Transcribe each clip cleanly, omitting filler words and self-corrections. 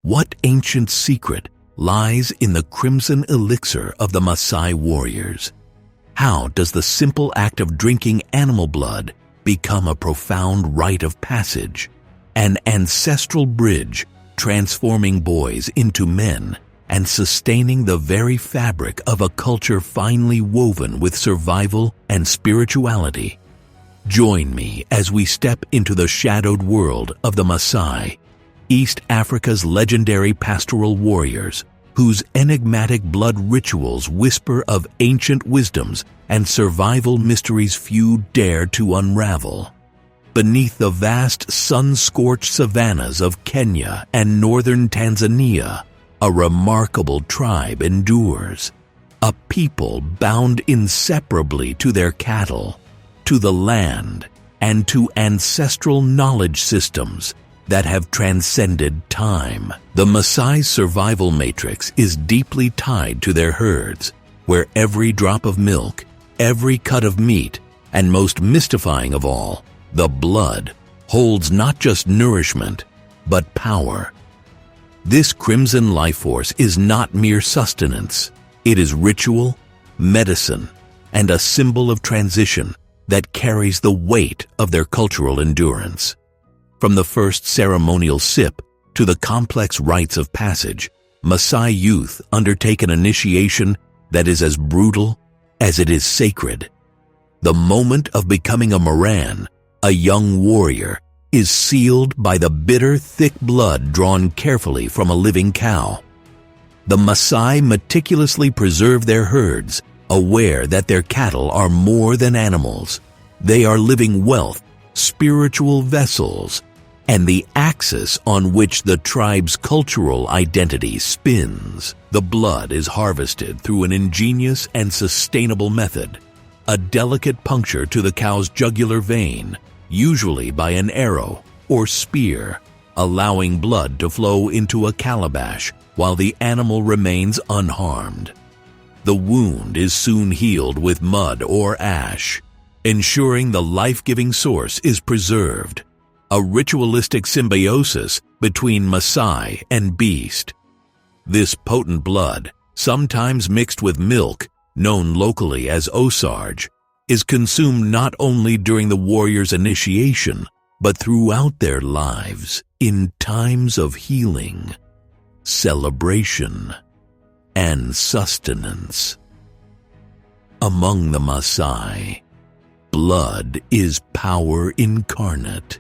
What ancient secret lies in the crimson elixir of the Maasai Warriors? How does the simple act of drinking animal blood become a profound rite of passage, an ancestral bridge transforming boys into men and sustaining the very fabric of a culture finely woven with survival and spirituality? Join me as we step into the shadowed world of the Maasai, East Africa's legendary pastoral warriors, whose enigmatic blood rituals whisper of ancient wisdoms and survival mysteries few dare to unravel. Beneath the vast sun-scorched savannas of Kenya and northern Tanzania, a remarkable tribe endures, a people bound inseparably to their cattle, to the land, and to ancestral knowledge systems that have transcended time. The Maasai's survival matrix is deeply tied to their herds, where every drop of milk, every cut of meat, and most mystifying of all, the blood, holds not just nourishment, but power. This crimson life force is not mere sustenance. It is ritual, medicine, and a symbol of transition that carries the weight of their cultural endurance. From the first ceremonial sip to the complex rites of passage, Maasai youth undertake an initiation that is as brutal as it is sacred. The moment of becoming a Moran, a young warrior, is sealed by the bitter, thick blood drawn carefully from a living cow. The Maasai meticulously preserve their herds, aware that their cattle are more than animals. They are living wealth, spiritual vessels, and the axis on which the tribe's cultural identity spins. The blood is harvested through an ingenious and sustainable method, a delicate puncture to the cow's jugular vein, usually by an arrow or spear, allowing blood to flow into a calabash while the animal remains unharmed. The wound is soon healed with mud or ash, ensuring the life-giving source is preserved, a ritualistic symbiosis between Maasai and beast. This potent blood, sometimes mixed with milk, known locally as osarge, is consumed not only during the warrior's initiation, but throughout their lives in times of healing, celebration, and sustenance. Among the Maasai, blood is power incarnate.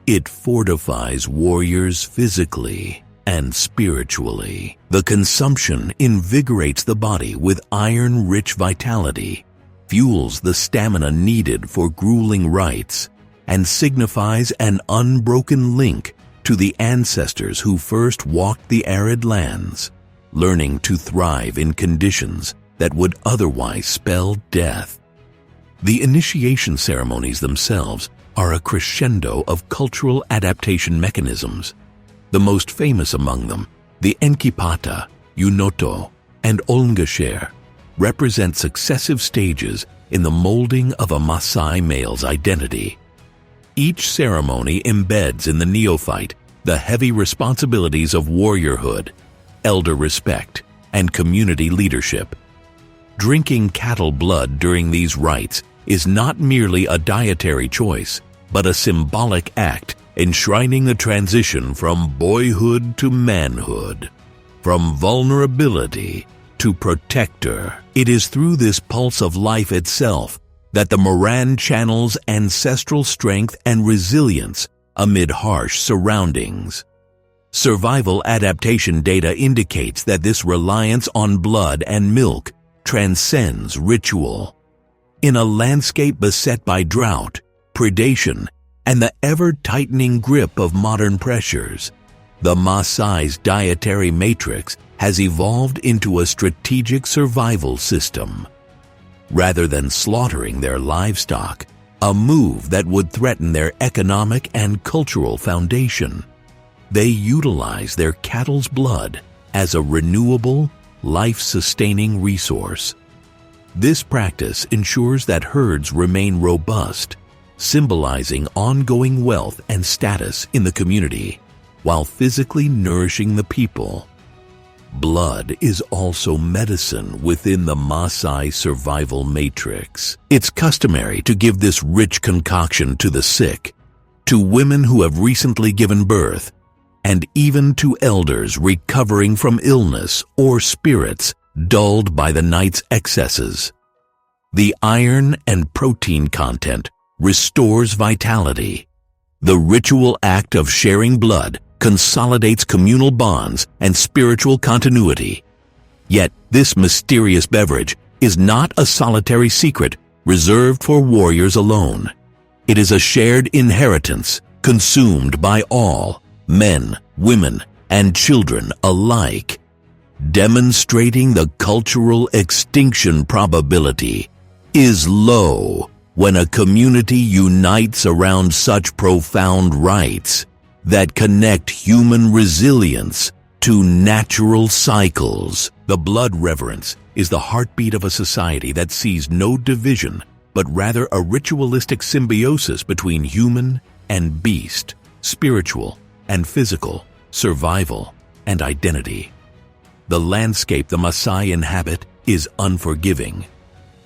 It fortifies warriors physically and spiritually. The consumption invigorates the body with iron-rich vitality, fuels the stamina needed for grueling rites, and signifies an unbroken link to the ancestors who first walked the arid lands, learning to thrive in conditions that would otherwise spell death. The initiation ceremonies themselves are a crescendo of cultural adaptation mechanisms. The most famous among them, the Enkipata, Unoto, and Olngasher, represent successive stages in the molding of a Maasai male's identity. Each ceremony embeds in the neophyte the heavy responsibilities of warriorhood, elder respect, and community leadership. Drinking cattle blood during these rites is not merely a dietary choice, but a symbolic act enshrining the transition from boyhood to manhood, from vulnerability to protector. It is through this pulse of life itself that the Moran channels ancestral strength and resilience amid harsh surroundings. Survival adaptation data indicates that this reliance on blood and milk transcends ritual. In a landscape beset by drought, predation, and the ever-tightening grip of modern pressures, the Maasai's dietary matrix has evolved into a strategic survival system. Rather than slaughtering their livestock, a move that would threaten their economic and cultural foundation, they utilize their cattle's blood as a renewable, life-sustaining resource. This practice ensures that herds remain robust, symbolizing ongoing wealth and status in the community. while physically nourishing the people. Blood is also medicine within the Maasai survival matrix. It's customary to give this rich concoction to the sick, to women who have recently given birth, and even to elders recovering from illness or spirits dulled by the night's excesses. The iron and protein content restores vitality. The ritual act of sharing blood consolidates communal bonds and spiritual continuity. Yet this mysterious beverage is not a solitary secret reserved for warriors alone. It is a shared inheritance consumed by all, men, women, and children alike, demonstrating the cultural extinction probability is low when a community unites around such profound rites that connect human resilience to natural cycles. The blood reverence is the heartbeat of a society that sees no division, but rather a ritualistic symbiosis between human and beast, spiritual and physical, survival and identity. The landscape the Maasai inhabit is unforgiving.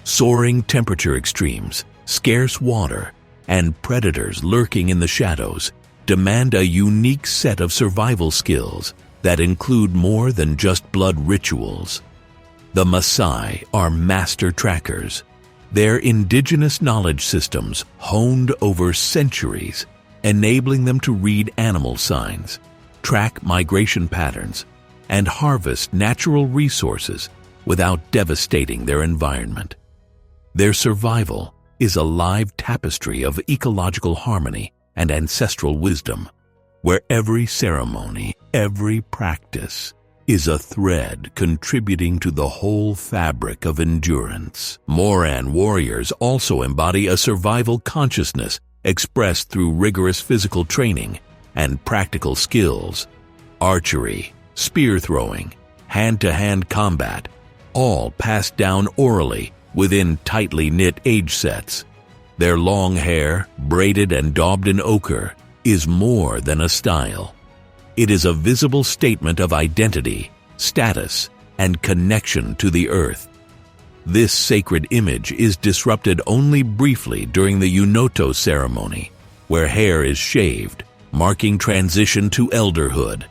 Soaring temperature extremes, scarce water, and predators lurking in the shadows demand a unique set of survival skills that include more than just blood rituals. The Maasai are master trackers, their indigenous knowledge systems honed over centuries, enabling them to read animal signs, track migration patterns, and harvest natural resources without devastating their environment. Their survival is a live tapestry of ecological harmony and ancestral wisdom, where every ceremony, every practice is a thread contributing to the whole fabric of endurance. Moran warriors also embody a survival consciousness expressed through rigorous physical training and practical skills. Archery, spear throwing, hand-to-hand combat, all passed down orally within tightly knit age sets. Their long hair, braided and daubed in ochre, is more than a style. It is a visible statement of identity, status, and connection to the earth. This sacred image is disrupted only briefly during the Unoto ceremony, where hair is shaved, marking transition to elderhood,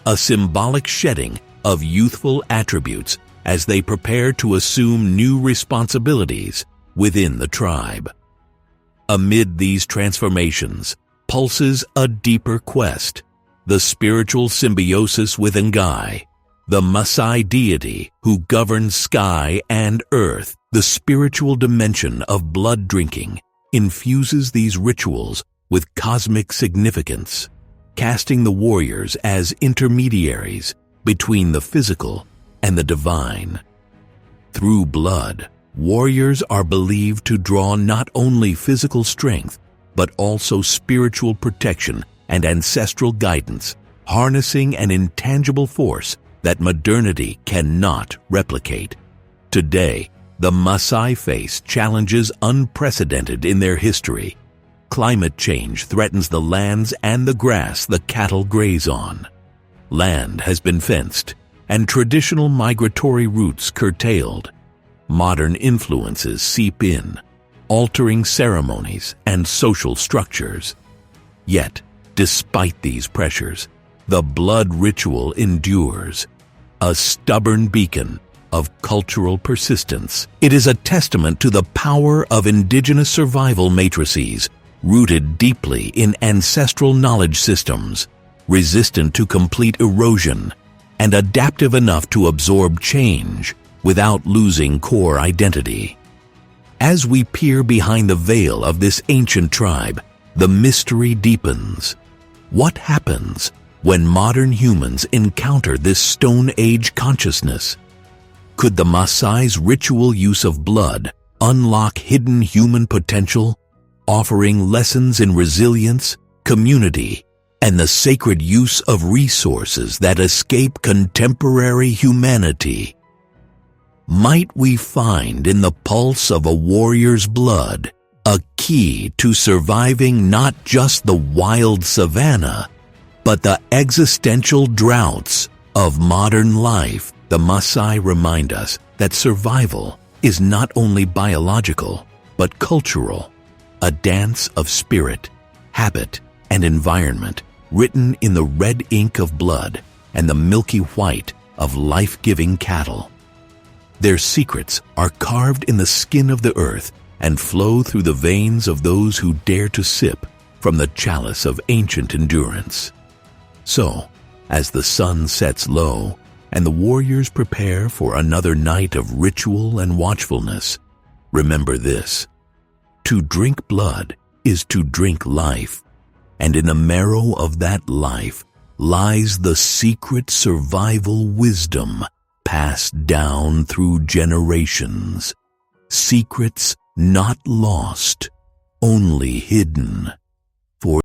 a symbolic shedding of youthful attributes as they prepare to assume new responsibilities within the tribe. Amid these transformations pulses a deeper quest, the spiritual symbiosis with Ngai, the Maasai deity who governs sky and earth. The spiritual dimension of blood drinking infuses these rituals with cosmic significance, casting the warriors as intermediaries between the physical and the divine. Through blood, warriors are believed to draw not only physical strength, but also spiritual protection and ancestral guidance, harnessing an intangible force that modernity cannot replicate. Today, the Maasai face challenges unprecedented in their history. Climate change threatens the lands and the grass the cattle graze on. Land has been fenced, and traditional migratory routes curtailed. Modern influences seep in, altering ceremonies and social structures. Yet, despite these pressures, the blood ritual endures, a stubborn beacon of cultural persistence. It is a testament to the power of indigenous survival matrices, rooted deeply in ancestral knowledge systems, resistant to complete erosion, and adaptive enough to absorb change without losing core identity. As we peer behind the veil of this ancient tribe, the mystery deepens. What happens when modern humans encounter this Stone Age consciousness? Could the Maasai's ritual use of blood unlock hidden human potential, offering lessons in resilience, community, and the sacred use of resources that escape contemporary humanity? Might we find in the pulse of a warrior's blood a key to surviving not just the wild savanna, But the existential droughts of modern life, the Maasai remind us that survival is not only biological, but cultural, a dance of spirit, habit, and environment written in the red ink of blood and the milky white of life-giving cattle. Their secrets are carved in the skin of the earth and flow through the veins of those who dare to sip from the chalice of ancient endurance. So, as the sun sets low and the warriors prepare for another night of ritual and watchfulness, remember this: to drink blood is to drink life, and in the marrow of that life lies the secret survival wisdom passed down through generations. Secrets not lost, only hidden.